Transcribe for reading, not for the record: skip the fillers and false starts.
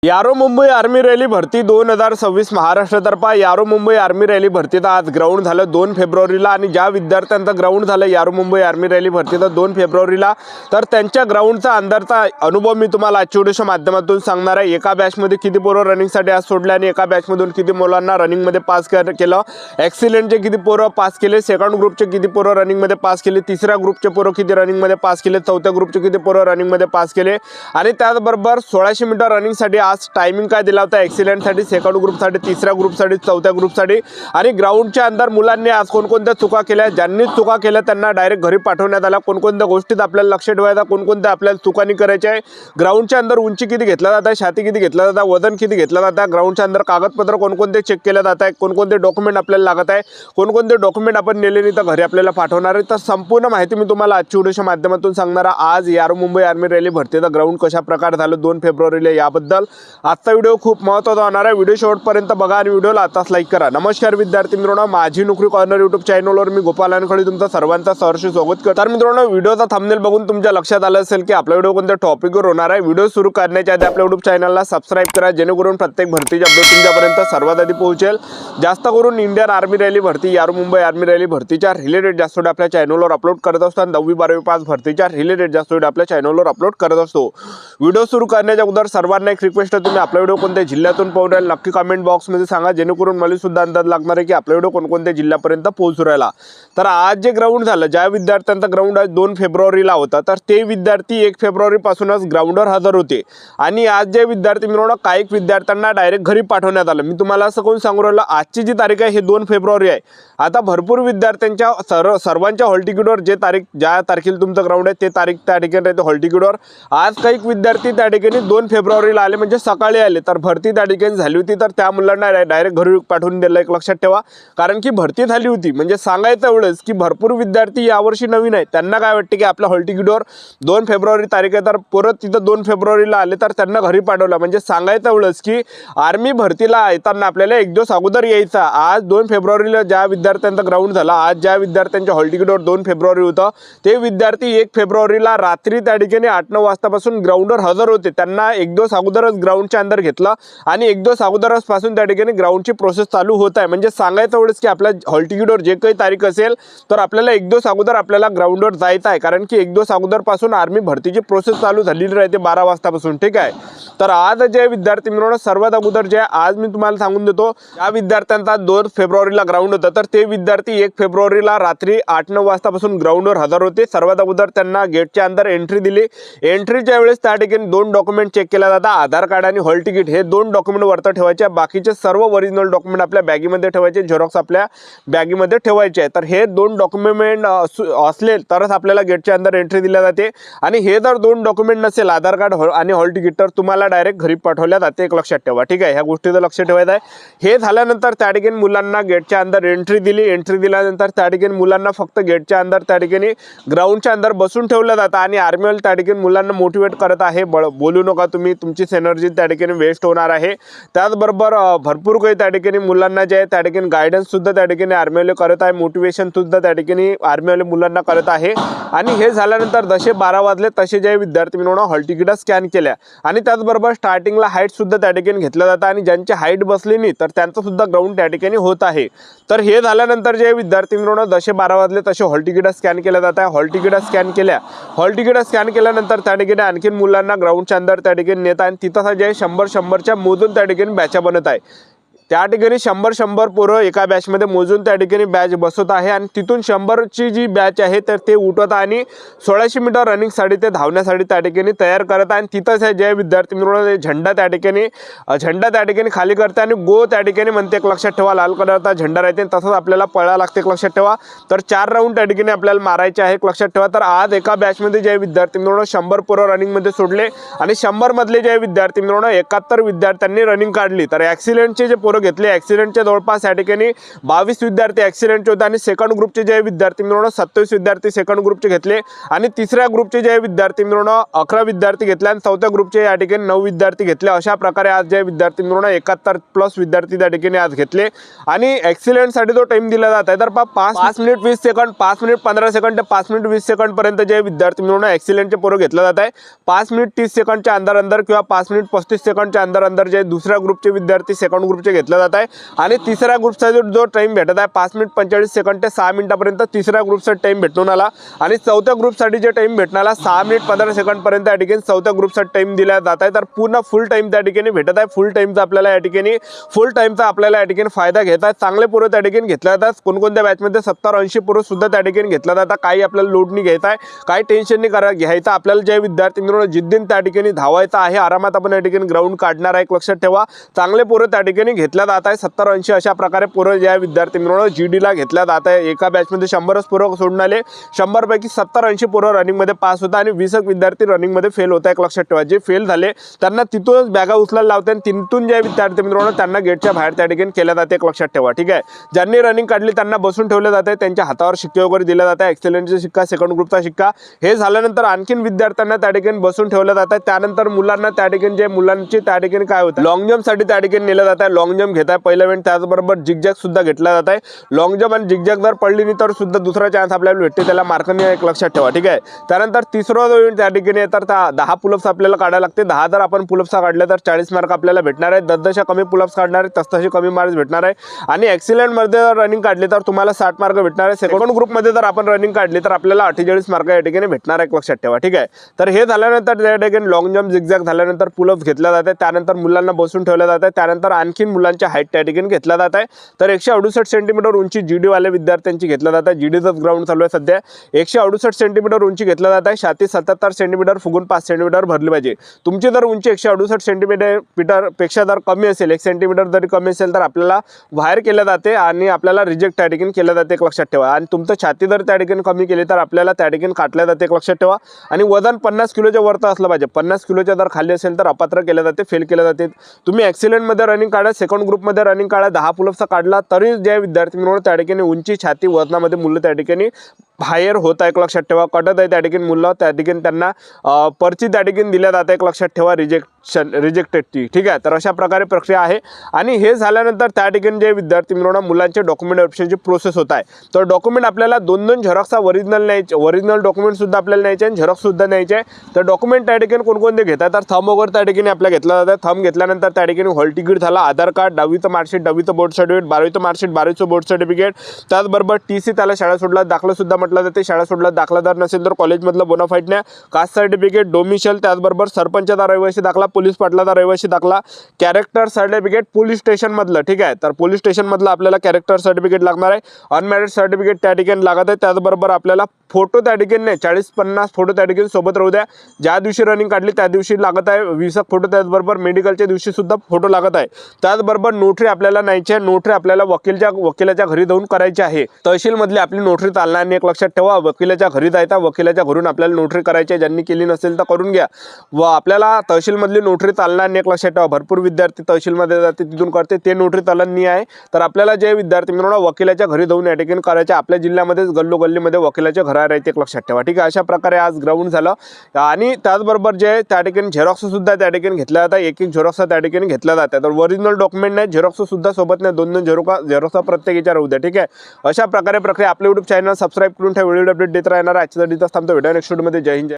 यारो Mumbai army rally भरती 2026 महाराष्ट्रातर्फे यारो मुंबई आर्मी रॅली भरतीचं आज ग्राउंड झालं 2 फेब्रुवारीला। आणि ज्या विद्यार्थ्यांचं ग्राउंड झालं यारो मुंबई आर्मी रॅली भरतीचं 2 फेब्रुवारीला, तर त्यांच्या ग्राउंडचा अंदरचा अनुभव मी तुम्हाला आजच्या व्हिडिओच्या माध्यमातून सांगणार आहे। एका बॅचमध्ये किती पोरं रनिंगसाठी आज सोडले आणि एका बॅचमधून किती मुलांना रनिंगमध्ये पास केलं, एक्सिलेंटचे किती पोरं पास केले, सेकंड ग्रुपचे किती पोरं रनिंगमध्ये पास केले, तिसऱ्या ग्रुपचे पोरं किती रनिंगमध्ये पास केले, चौथ्या ग्रुपचे किती पोरं रनिंगमध्ये पास केले, आणि त्याचबरोबर 1600 मीटर रनिंगसाठी आज टायमिंग काय दिला होता एक्सिलेंटसाठी, सेकंड ग्रुपसाठी, तिसऱ्या ग्रुपसाठी, चौथ्या ग्रुपसाठी। आणि ग्राउंडच्या अंदर मुलांनी आज कोणकोणत्या चुका केल्या, ज्यांनी चुका केल्या त्यांना डायरेक्ट घरी पाठवण्यात आला। कोणकोणत्या गोष्टीत आपल्याला लक्ष ठेवायचं, कोणकोणत्या आपल्याला चुकांनी करायच्या आहे, ग्राउंडच्या अंदर उंची किती घेतला जात आहे, छाती किती घेतला जात आहे, वजन किती घेतला जात आहे, ग्राउंडच्या अंदर कागदपत्र कोणकोणते चेक केले जात आहे, कोणकोणते डॉक्युमेंट आपल्याला लागत आहे, कोणकोणते डॉक्युमेंट आपण नेले नाही तर घरी आपल्याला पाठवणार आहे। तर संपूर्ण माहिती मी तुम्हाला आजच्या व्हिडिओच्या माध्यमातून सांगणार आहे। आज यारो मुंबई आर्मी रॅली भरतीचं ग्राउंड कशा प्रकारे झालं 2 फेब्रुवारीला याबद्दल आजचा व्हिडिओ खूप महत्त्वाचा होणार आहे। व्हिडिओ शेवटपर्यंत बघा आणि व्हिडिओला आताच लाईक करा। नमस्कार विद्यार्थी मित्रांनो, माझी नोकरी कॉर्नर यूट्यूब चॅनलवर मी गोपाल वानखडे तुमचं सर्वांचं सहर्ष स्वागत करतो। तर मित्रांनो, व्हिडिओचा थंबनेल बघून तुमच्या लक्षात आलं असेल की आपला व्हिडिओ कोणत्या टॉपिकवर होणार आहे। व्हिडिओ सुरू करण्याच्या आधी आपल्या यूट्यूब चॅनलला सबस्क्राइब करा, जेणेकरून प्रत्येक भरतीची अपडेट तुमच्यापर्यंत सर्वात आधी पोहोचेल। जास्त करून इंडियन आर्मी रॅली भरती, यारो मुंबई आर्मी रॅली भरतीच्या रिलेटेड जास्त व्हिडिओ आपल्या चॅनलवर अपलोड करत असतो आणि 10वी 12वी पास भरतीच्या रिलेटेड जास्त व्हिडिओ आपल्या चॅनलवर अपलोड करत असतो। व्हिडिओ सुरू करण्याच्या अगोदर सर्वांना एक रिक्वेस्ट आहे, तुम्ही आपला व्हिडिओ कोणत्या जिल्ह्यातून पाहून राहिले नक्की कमेंट बॉक्समध्ये सांगा, जेणेकरून मला सुद्धा अंदाज लागणार आहे की आपला व्हिडिओ कोणकोणत्या जिल्ह्यापर्यंत पोहोचू राहिला। तर आज जे ग्राउंड झालं, ज्या विद्यार्थ्यांचा ग्राउंड आज 2 फेब्रुवारीला होता, तर ते विद्यार्थी 1 फेब्रुवारीपासूनच ग्राउंडवर हजर होते। आणि आज जे विद्यार्थी मिळवणं काही विद्यार्थ्यांना डायरेक्ट घरी पाठवण्यात आलं। मी तुम्हाला असं कोण सांगू राहिलं, आजची जी तारीख आहे हे 2 फेब्रुवारी आहे। आता भरपूर विद्यार्थ्यांच्या सर्वांच्या हॉल तिकीटवर ज्या तारखेला तुमचं ग्राउंड आहे ते तारीख त्या ठिकाणी राहते हॉल तिकीटवर। आज काही विद्यार्थी त्या ठिकाणी 2 फेब्रुवारीला आले, म्हणजे सकाळी आले, तर भरती त्या ठिकाणी झाली होती, तर त्या मुलांना डायरेक्ट घरी पाठवून दिलं। एक लक्षात ठेवा, कारण की भरती झाली होती, म्हणजे सांगायचं एवढंच की भरपूर विद्यार्थी यावर्षी नवीन आहेत, त्यांना काय वाटते की आपल्या हॉल तिकीटवर 2 फेब्रुवारी तारीख आहे, तर परत तिथं 2 फेब्रुवारीला आले तर त्यांना घरी पाठवलं। म्हणजे सांगायचं एवढंच की आर्मी भरतीला येताना आपल्याला एक दिवस अगोदर यायचा। आज 2 फेब्रुवारीला ज्या विद्यार्थ्यांचा ग्राउंड झाला, आज ज्या विद्यार्थ्यांच्या हॉल तिकीटवर 2 फेब्रुवारी होतं, ते विद्यार्थी 1 फेब्रुवारीला रात्री त्या ठिकाणी 8-9 वाजतापासून ग्राउंडवर हजर होते। त्यांना एक दिवस अगोदरच ग्राउंडच्या अंदर घेतलं आणि एक दिवस अगोदरच पासून त्या ठिकाणी ग्राउंडची प्रोसेस चालू होत आहे। म्हणजे सांगायचं एवढंच की आपल्या हॉल तिकीटवर जे काही तारीख असेल तर आपल्याला एक दिवस अगोदर आपल्याला ग्राउंडवर जायचं आहे, कारण की एक दिवस अगोदरपासून आर्मी भरतीची प्रोसेस चालू झालेली राहते 12 वाजतापासून। ठीक आहे, तर आज जे विद्यार्थी मिळवणं सर्वात अगोदर जे आज मी तुम्हाला सांगून देतो, या विद्यार्थ्यांचा 2 फेब्रुवारीला ग्राउंड होतं, तर ते विद्यार्थी 1 फेब्रुवारीला रात्री 8-9 वाजतापासून ग्राउंडवर हजर होते। सर्वात अगोदर त्यांना गेटच्या अंदर एंट्री दिली। एंट्रीच्या वेळेस त्या ठिकाणी 2 डॉक्युमेंट चेक केला जातात, आधार कार्ड आणि हॉल तिकीट, हे 2 डॉक्युमेंट वरती ठेवायचे। बाकीचे सर्व ओरिजिनल डॉक्युमेंट आपल्या बॅगीमध्ये ठेवायचे, झेरॉक्स आपल्या बॅगीमध्ये ठेवायचे। तर हे 2 डॉक्युमेंट असले तरच आपल्याला गेटच्या अंदर एंट्री दिली जाते, आणि हे जर 2 डॉक्युमेंट नसेल, आधार कार्ड आणि हॉल तिकीट, तर तुम्हाला डायरेक्ट घरी पाठवल्या जाते। एक लक्षात ठेवा, ठीक आहे, ह्या गोष्टीचं लक्ष ठेवायचं आहे। हे झाल्यानंतर त्या ठिकाणी मुलांना गेटच्या अंदर एंट्री दिली। एंट्री दिल्यानंतर त्या ठिकाणी मुलांना फक्त गेटच्या अंदर त्या ठिकाणी ग्राउंडच्या अंदर बसून ठेवलं जातं, आणि आर्मीवाले त्या ठिकाणी मुलांना मोटिवेट करत आहे, बोलू नका तुम्ही, तुमची एनर्जी त्या ठिकाणी वेस्ट होणार आहे। त्याचबरोबर भरपूर काही त्या ठिकाणी मुलांना जे आहे त्या ठिकाणी गायडन्स सुद्धा त्या ठिकाणी आर्मीवाले करत आहे, मोटिवेशन सुद्धा त्या ठिकाणी आर्मीवाले मुलांना करत आहे। आणि हे झाल्यानंतर जसे 12 वाजले तसे जे विद्यार्थी मिळवणं हॉल तिकीट स्कॅन केल्या, आणि त्याचबरोबर स्टार्टिंगला हाईट सुद्धा त्या ठिकाणी घेतलं जातं, आणि ज्यांची हाईट बसली नाही तर त्यांचं सुद्धा ग्राउंड त्या ठिकाणी होत आहे। तर हे झाल्यानंतर जे विद्यार्थी मिळवणं जसे 12 वाजले तसे हॉल तिकीट स्कॅन केल्या जात आहे। हॉल तिकीट स्कॅन केल्यानंतर त्या ठिकाणी आणखी मुलांना ग्राउंडच्या अंदर त्या ठिकाणी नेत आहे, आणि तिथं जे 100-100च्या मोजून त्या ठिकाणी बॅचा बनत आहे। त्या ठिकाणी 100-100 पोरं एका बॅचमध्ये मोजून त्या ठिकाणी बॅच बसवत आहे, आणि तिथून 100ची जी बॅच आहे तर ते उठवत आहे, आणि 1600 मीटर रनिंगसाठी ते धावण्यासाठी त्या ठिकाणी तयार करत आहे। आणि तिथंच आहे जे विद्यार्थी मिळवणं झेंडा त्या ठिकाणी खाली करते, आणि गो त्या ठिकाणी म्हणते। एक लक्षात ठेवा, लाल कलरचा झेंडा राहते, तसंच आपल्याला पळायला लागते, एक लक्षात ठेवा। तर 4 राऊंड त्या ठिकाणी आपल्याला मारायचे आहे, एक लक्षात ठेवा। तर आज एका बॅचमध्ये जे विद्यार्थी मिळवणं 100 पोरं रनिंगमध्ये सोडले, आणि 100 मधले जे विद्यार्थी मिळवणं 71 विद्यार्थ्यांनी रनिंग काढली। तर ॲक्सिलेंटचे जे पोरं पोरं घेतले. ॲक्सिलेंटचे जवळपास या ठिकाणी 22 विद्यार्थी ॲक्सिलेंटचे होते आणि सेकंड ग्रुपचे जे विद्यार्थी मिळून 27 विद्यार्थी सेकंड ग्रुपचे घेतले आणि तिसऱ्या ग्रुपचे जे विद्यार्थी मिळून 11 विद्यार्थी घेतले आणि चौथ्या ग्रुपचे या ठिकाणी 9 विद्यार्थी घेतले. अशा प्रकारे आज जे विद्यार्थी मिळून 71+ विद्यार्थी त्या ठिकाणी आज घेतले आणि ॲक्सिलेंटसाठी जो टाइम दिला जात आहे तर 5 मिनिट 20 सेकंड, 5 मिनिट 15 सेकंड ते 5 मिनिट 20 सेकंड पर्यंत जे विद्यार्थी मिळून ॲक्सिलेंटचे पोरं घेतलं जात आहे. 5 मिनिट 30 सेकंडच्या अंदर किंवा 5 मिनिट 35 सेकंडच्या अंदर जे दुसऱ्या ग्रुपचे विद्यार्थी सेकंड ग्रुपचे घेतलं जात आहे आणि तिसऱ्या ग्रुपचा जो टाइम भेटत आहे 5 मिनिट 45 सेकंड ते 6 मिनिटापर्यंत तिसऱ्या ग्रुपचा टाइम भेटून आला आणि चौथ्या ग्रुपसाठी जे टाइम भेटणार 6 मिनिट 15 सेकंड पर्यंत या ठिकाणी चौथ्या ग्रुपचा टाइम दिला जात आहे. तर पूर्ण फुल टाइम त्या ठिकाणी भेटत आहे. फुल टाइमचा आपल्याला या ठिकाणी फायदा घेता चांगले पोरं त्या ठिकाणी घेतल्या जातात. कोणकोणत्या बॅचमध्ये 70-80 पोरं सुद्धा त्या ठिकाणी घेतल्या जातात. काही आपल्याला लोड नाही घ्यायचा आहे, काही टेन्शन नाही घ्यायचं. आपल्याला जे विद्यार्थी मिळून जिद्दीन त्या ठिकाणी धावायचं आहे. आरामात आपण या ठिकाणी ग्राउंड काढणार आहे. एक लक्षात ठेवा, चांगले पोरं त्या ठिकाणी घेतल्या जात आहे. 70-80 अशा प्रकारे पोरं ज्या विद्यार्थी मिळून GDला घेतल्या जात आहे. एका बॅचमध्ये 100च पोरं सोडून आले. 100 पैकी 70-80 पोरं रनिंगमध्ये पास होता आणि 20 विद्यार्थी रनिंगमध्ये फेल होता. एक लक्षात ठेवा, जे फेल झाले त्यांना तिथूनच बॅगा उचलायला लावते आणि तिथून जे विद्यार्थी मिळून त्यांना गेटच्या बाहेर त्या ठिकाणी केल्या जाते. एक लक्षात ठेवा, ठीक आहे. ज्यांनी रनिंग काढली त्यांना बसून ठेवले जाते. त्यांच्या हातावर शिक्के वगैरे दिले जाते. ॲक्सिलेंटचा शिक्का, सेकंड ग्रुपचा शिक्का. हे झाल्यानंतर आणखीन विद्यार्थ्यांना त्या ठिकाणी बसून ठेवलं जातं. त्यानंतर मुलांना त्या ठिकाणी जे मुलांची त्या ठिकाणी काय होतं, लॉंग जम्पसाठी त्या ठिकाणी नेलं जातं. लॉंग जम्प घेताय पहिला इव्हेंट, त्याचबरोबर जिगजॅग सुद्धा घेतला जात आहे. लॉंग जम्प आणि जिगजॅग जर पडली नाही तर सुद्धा दुसरा चान्स आपल्याला भेटते, त्याला मार्क नाही. एक लक्षात ठेवा, ठीक आहे. त्यानंतर तिसरा जो इव्हेंट त्या ठिकाणी येतात 10 पुलअप्स आपल्याला काढायला लागते. 10 जर आपण पुलअप्स काढले तर 40 मार्क आपल्याला भेटणार आहे. 10 कमी पुलअप्स काढणार तसे कमी मार्क्स भेटणार आहे. आणि ॲक्सिलेंटमध्ये जर रनिंग काढली तर तुम्हाला 60 मार्क भेटणार आहे. सेकंड ग्रुपमध्ये जर आपण रनिंग काढली तर आपल्याला 48 मार्क या ठिकाणी भेटणार आहे. एक लक्षात ठेवा, ठीक आहे. तर हे झाल्यानंतर त्या ठिकाणी लॉंग जम्प जिगजॅग झाल्यानंतर पुलअप्स घेतल्या जाते. त्यानंतर मुलांना बसून ठेवल्या जाते. त्यानंतर आणखीन मुलांच्या हाईट त्या ठिकाणी घेतला जात आहे. तर 168 सेंटीमीटर उंची GD वाले विद्यार्थ्यांची घेतला जात आहे. GDचंच ग्राउंड चालू आहे सध्या. 168 सेंटीमीटर उंची घेतला जात आहे. छाती 77 सेंटीमीटर फुगून 5 सेंटीमीटर भरली पाहिजे. तुमची जर उंची 168 सेंटीमीटर पेक्षा जर कमी असेल, 1 सेंटीमीटर जरी कमी असेल तर आपल्याला बाहेर केलं जाते आणि आपल्याला रिजेक्ट त्या ठिकाणी केलं जाते. एक लक्षात ठेवा. आणि तुमचं छाती जर त्या ठिकाणी कमी केली तर आपल्याला त्या ठिकाणी काटल्या जाते. एक लक्षात ठेवा. आणि वजन 50 किलोच्या वरती असलं पाहिजे. 50 किलोच्या जर खाली असेल तर अपात्र केलं जाते, फेल केलं जाते. तुम्ही ॲक्सिलेंटमध्ये रनिंग काढा, सेकंड ग्रुपमध्ये रनिंग काढा, 10 पुलअप्सचा काढला तरी जे विद्यार्थी मिळून त्या ठिकाणी उंची, छाती, वजनामध्ये मुलं त्या ठिकाणी बाहेर होत आहे. एक लक्षात ठेवा. कटत आहे त्या ठिकाणी मुलं, त्या ठिकाणी त्यांना पर्ची त्या ठिकाणी दिल्या जाते. एक लक्षात ठेवा, रिजेक्टेडची, ठीक आहे. तर अशा प्रकारे प्रक्रिया आहे. आणि हे झाल्यानंतर त्या ठिकाणी जे विद्यार्थी मिळवणं मुलांचे डॉक्युमेंट व्हेरिफिकेशनची प्रोसेस होत आहे. तर डॉक्युमेंट आपल्याला 2 झेरॉक्सचा ओरिजिनल न्यायचे, ओरिजिनल डॉक्युमेंट सुद्धा आपल्याला न्यायचे आणि झेरॉक्स सुद्धा न्यायचे. तर डॉक्युमेंट त्या ठिकाणी कोणकोणते घेतात तर थंब वगैरे त्या ठिकाणी आपल्याला घेतला जातं. थंब घेतल्यानंतर त्या ठिकाणी हॉल तिकीट झाला, आधार कार्ड, 10वीचं मार्कशीट, 10वीचं बोर्ड सर्टिफिकेट, 12वीचं मार्कशीट, 12वीचं बोर्ड सर्टिफिकेट, त्याचबरोबर TC, त्याला शाळा सोडला दाखला सुद्धा म्हटलं जाते. शाळा सोडला दाखला जर नसेल तर कॉलेजमधलं बोनाफाईड न्या, कास्ट सर्टिफिकेट, डोमिशियल, त्याचबरोबर सरपंचाचा रहिवासी दाखला, पोलीस पाटलाचा रहिवासी दाखला, कॅरेक्टर सर्टिफिकेट पोलीस स्टेशनमधलं, ठीक आहे. तर पोलीस स्टेशनमधलं आपल्याला कॅरेक्टर सर्टिफिकेट लागणार आहे. अनमॅरिड सर्टिफिकेट त्या ठिकाणी लागत आहे. त्याचबरोबर आपल्याला फोटो त्या ठिकाणी नाही, 40-50 फोटो त्या ठिकाणी सोबत राहू द्या. ज्या दिवशी रनिंग काढली त्या दिवशी लागत आहे 20 फोटो. त्याचबरोबर मेडिकलच्या दिवशी सुद्धा फोटो लागत आहे. त्याचबरोबर नोटरी आपल्याला न्यायची आहे. नोटरी आपल्याला वकिलाच्या घरी जाऊन करायची आहे. तहसीलमधली आपली नोटरी चालणार नाही. एक लक्षात ठेवा, वकिलाच्या घरी जायचा, वकिलाच्या घरून आपल्याला नोटरी करायची आहे. ज्यांनी केली नसेल तर करून घ्या. व आपल्याला तहसीलमधली नोटरी चालणार नाही. एक लक्षात ठेवा, भरपूर विद्यार्थी तहसीलमध्ये जाते, तिथून करते, ते नोटरी चालणार नाही आहे. तर आपल्याला जे विद्यार्थी मिळून वकिलाच्या घरी जाऊन या ठिकाणी करायचे. आपल्या जिल्ह्यामध्येच गल्लोगल्लीमध्ये वकिलाच्या घरा राहते. एक लक्षात ठेवा, ठीक आहे. अशा प्रकारे आज ग्राउंड झालं. आणि त्याचबरोबर जे त्या ठिकाणी झेरॉक्स सुद्धा त्या ठिकाणी घेतल्या जातात. एक झेरॉक्स त्या ठिकाणी घेतला जातात. तर ओरिजिनल डॉक्युमेंट नाही, झेरॉक्स सुद्धा सोबत नाही, 2 झेरॉक्स प्रत्येकीच्या राहू द्या, ठीक आहे. अशा प्रकारे प्रक्रिया. आपल्या YouTube चॅनल सबस्क्राईब करून ठेवा. व्हिडिओ अपडेट देत राहणार. आजच्या दिवस थांबतो. व्हिडिओ नेक्स्ट व्हिडिओमध्ये. जय हिंद.